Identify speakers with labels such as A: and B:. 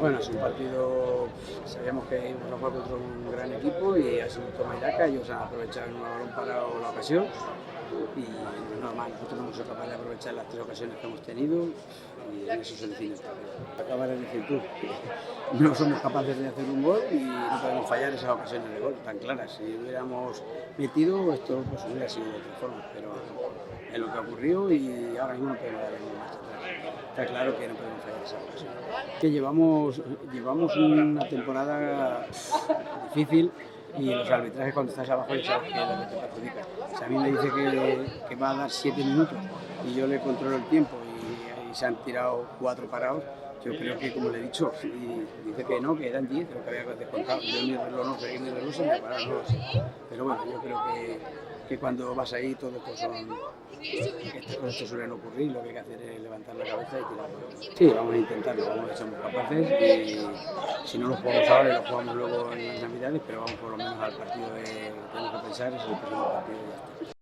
A: Bueno, es un partido, sabíamos que íbamos a jugar contra un gran equipo y ha sido un toma y daca. Ellos han aprovechado en un balón parado la ocasión y es normal, nosotros no hemos sido capaces de aprovechar las tres ocasiones que hemos tenido y en eso se define el partido. Acabar de decir tú, no somos capaces de hacer un gol y no podemos fallar esas ocasiones de gol tan claras. Si hubiéramos metido, esto pues hubiera sido de otra forma, pero es lo que ocurrió y ahora mismo no podemos darle más marcha atrás. Está claro que no podemos fallar esa ocasión. Que llevamos una temporada difícil y los arbitrajes cuando estás abajo ya sabes que es lo que te perjudica. Si a mí me dice que va a dar 7 minutos y yo le controlo el tiempo y se han tirado 4 parados, yo creo que, como le he dicho, y dice que no, que eran 10 lo que había descontado. Yo en mi reloj no sé, en mi reloj se me ha parado, no lo sé. Pero bueno, yo creo que cuando vas ahí todo esto son... Estas cosas te suelen ocurrir, lo que hay que hacer es levantar la cabeza y tirar. Sí, vamos a intentarlo, vamos a ver si somos capaces y si no lo jugamos ahora, lo jugamos luego en las Navidades, pero vamos por lo menos al partido que tenemos que pensar, es el próximo partido y ya está.